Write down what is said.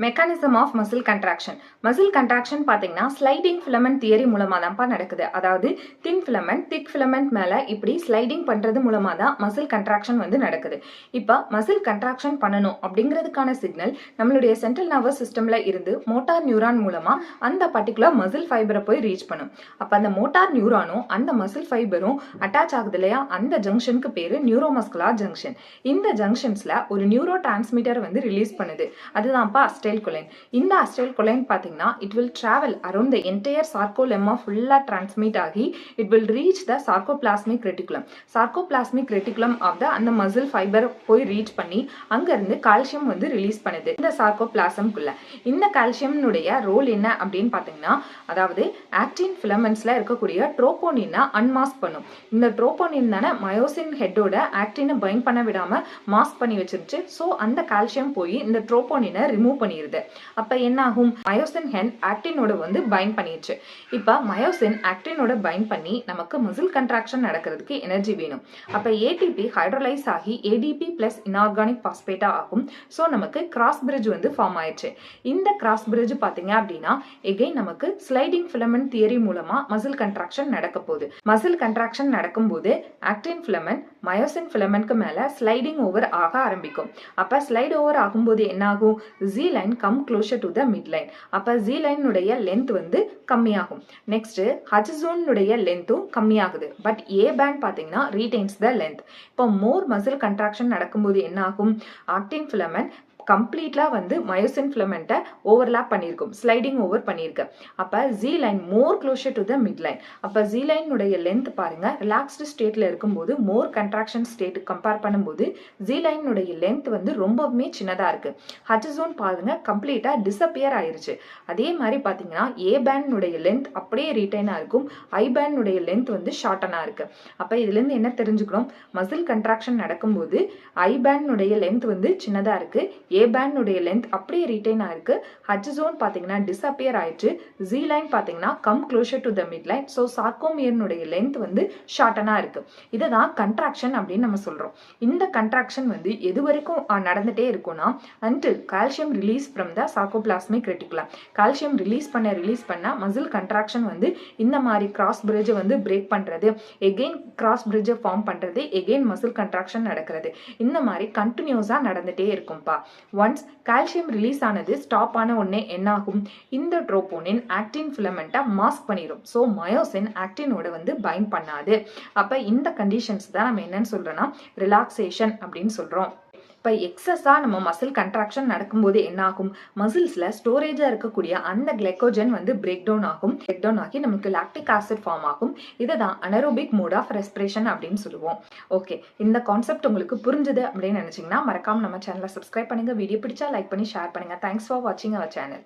Mechanism of muscle contraction. Muscle contraction பார்த்தீங்கன்னா sliding filament theory மூலமாக தான்ப்பா நடக்குது. அதாவது தின் ஃபிலமெண்ட் திக் ஃபிலமெண்ட் மேலே இப்படி ஸ்லைடிங் பண்ணுறது மூலமாக தான் மசில் கண்ட்ராக்ஷன் வந்து நடக்குது. இப்போ மசில் கண்ட்ராக்ஷன் பண்ணணும் அப்படிங்கிறதுக்கான சிக்னல் நம்மளுடைய சென்ட்ரல் நர்வஸ் சிஸ்டமில் இருந்து மோட்டார் நியூரான் மூலமாக அந்த பர்டிகுலர் மசில் ஃபைபரை போய் ரீச் பண்ணும். அப்போ அந்த மோட்டார் நியூரானும் அந்த மசில் ஃபைபரும் அட்டாச் ஆகுது இல்லையா, அந்த ஜங்ஷனுக்கு பேர் நியூரோமஸ்குலார் ஜங்ஷன். இந்த ஜங்ஷன்ஸில் ஒரு நியூரோ டிரான்ஸ்மிட்டர் வந்து ரிலீஸ் பண்ணுது. அதுதான்ப்பா acetylcholine. இந்த acetylcholine பார்த்தீங்கன்னா it will travel around the entire sarcolemma full-ஆ transmit ஆகி it will reach the sarcoplasmic reticulum. sarcoplasmic reticulum of the அந்த muscle fiber போய் ரீச் பண்ணி அங்கிருந்து கால்சியம் வந்து ரிலீஸ் பண்ணுது இந்த சார்கோபிளாசம்குள்ள. இந்த கால்சியம்னுடைய ரோல் என்ன அப்படின்னு பார்த்தீங்கன்னா, அதாவது ஆக்டின் ஃபிலமெண்ட்ஸ்ல இருக்கக்கூடிய ட்ரோபோனினை அன்மாஸ்க் பண்ணும். இந்த ட்ரோபோனின் தானே மயோசின் ஹெட்டோட ஆக்டினை பைண்ட் பண்ண விடாம மாஸ்க் பண்ணி வச்சிருச்சு. ஸோ அந்த கால்சியம் போய் இந்த ட்ரோபோனினை ரிமூவ் பண்ணிடுது. அப்ப என்ன ஆகும், மயோசின் ஹெட் ஆக்டினோட வந்து பைண்ட் பண்ணிடுச்சு. இப்ப மயோசின் ஆக்டினோட பைண்ட் பண்ணி நமக்கு மசில் கண்ட்ராக்ஷன் நடக்கிறதுக்கு எனர்ஜி வேணும். அப்ப ஏடிபி ஹைட்ரோலைஸ் ஆகி ஏடிபி பிளஸ் இன்ஆர்கானிக் பாஸ்பேட்டா ஆகும். ஸோ நமக்கு கிராஸ் பிரிட்ஜ் வந்து ஃபார்ம் ஆயிடுச்சு. இந்த கிராஸ் பிரிட்ஜ் பாத்தீங்க அப்படின்னா எகைன் நமக்கு ஸ்லைடிங் ஃபிலமெண்ட் தியரி மூலமா மசில் கண்ட்ராக்ஷன் நடக்க போகுது. மசில் கண்ட்ராக்ஷன் நடக்கும்போது ஆக்டின் ஃபிலமெண்ட் மயோசின் ஃபிலமெண்ட்க்கு மேல ஸ்லைடிங் ஓவர் ஆக ஆரம்பிக்கும். அப்ப ஸ்லைட் ஓவர் ஆகும்போது என்ன ஆகும், Z line come closer to the mid line. அப்ப Z லைனுடைய லென்த் வந்து கம்மியாகும். நெக்ஸ்ட் H ஜோனுடைய லென்த்தும் கம்மியாகுது. பட் A பேண்ட் பாத்தீங்கன்னா ரீடைன்ஸ் த லென்த். இப்போ மோர் மசில் கண்ட்ராக்ஷன் நடக்கும்போது என்ன ஆகும், ஆக்டின் ஃபிலமெண்ட் கம்ப்ளீட்லா வந்து மயோசின் ஃபிலமெண்ட்டை ஓவர்லாப் பண்ணியிருக்கும், ஸ்லைடிங் ஓவர் பண்ணியிருக்கு. அப்போ Z line more closure to the mid line. அப்போ Z லைனுடைய லென்த் பாருங்க ரிலாக்ஸ்டு ஸ்டேட்ல இருக்கும்போது மோர் கண்ட்ராக்ஷன் ஸ்டேட் கம்பேர் பண்ணும்போது Z லைனுடைய லென்த் வந்து ரொம்பவுமே சின்னதா இருக்கு. H ஜோன் பாருங்க கம்ப்ளீட்டா டிஸப்பியர் ஆயிருச்சு. அதே மாதிரி பார்த்தீங்கன்னா A பேண்டுடைய லென்த் அப்படியே ரீட்டைனா இருக்கும், I பேண்டுடைய லென்த் வந்து ஷார்ட்டனா இருக்கு. அப்போ இதுல இருந்து என்ன தெரிஞ்சுக்கிறோம், மசில் கண்ட்ராக்ஷன் நடக்கும்போது I பேண்டுடைய லென்த் வந்து சின்னதா இருக்கு, A பேண்டுடைய லென்த் அப்படியே ரீட்டைன் ஆயிருக்கு, H ஜோன் பாத்தீங்கன்னா டிஸப்பியர் ஆயிடுச்சு, Z லைன் பாத்தீங்கன்னா come closer to the mid line. So சார்கோமியனுடைய லென்த் வந்து ஷார்ட்டனா இருக்கு. இதுதான் கண்ட்ராக்ஷன் அப்படின்னு நம்ம சொல்றோம். இந்த கண்ட்ராக்ஷன் வந்து எது வரைக்கும் நடந்துட்டே இருக்கும்னா until calcium release from the sarcoplasmic reticulum. Calcium release பண்ண மசில் கண்ட்ராக்ஷன் வந்து இந்த மாதிரி கிராஸ் பிரிட்ஜை வந்து பிரேக் பண்றது, எகெயின் கிராஸ் பிரிட்ஜை ஃபார்ம் பண்றது, எகெயின் மசில் கண்ட்ராக்ஷன் நடக்கிறது. இந்த மாதிரி கண்டினியூஸா நடந்துட்டே இருக்கும்பா. ஒன்ஸ் கால்சியம் ரிலீஸ் ஆனது ஸ்டாப் ஆன உடனே என்ன ஆகும், இந்த ட்ரோபோனின் ஆக்டின் ஃபிலமெண்ட்டை மாஸ்க் பண்ணிடும். ஸோ மயோசின் ஆக்டினோட வந்து பைண்ட் பண்ணாது. அப்ப இந்த கண்டிஷன்ஸ் தான் நம்ம என்னன்னு சொல்றோம்னா ரிலாக்ஸேஷன் அப்படின்னு சொல்றோம். இப்போ எக்ஸஸாக நம்ம மசில் கண்ட்ராக்ஷன் நடக்கும்போது என்ன ஆகும், மசில்ஸில் ஸ்டோரேஜாக இருக்கக்கூடிய அந்த கிளைக்கோஜன் வந்து பிரேக் டவுன் ஆகி நமக்கு லாக்டிக் ஆசிட் ஃபார்ம் ஆகும். இதை தான் அனரோபிக் மோட் ஆஃப் ரெஸ்பிரேஷன் அப்படின்னு சொல்லுவோம். ஓகே, இந்த கான்செப்ட் உங்களுக்கு புரிஞ்சுது அப்படின்னு நினைச்சீங்கன்னா மறக்காம நம்ம சேனலை சப்ஸ்கிரைப் பண்ணுங்க. வீடியோ பிடிச்சா லைக் பண்ணி ஷேர் பண்ணுங்க. தேங்க்ஸ் ஃபார் வாட்சிங் அவர் சேனல்.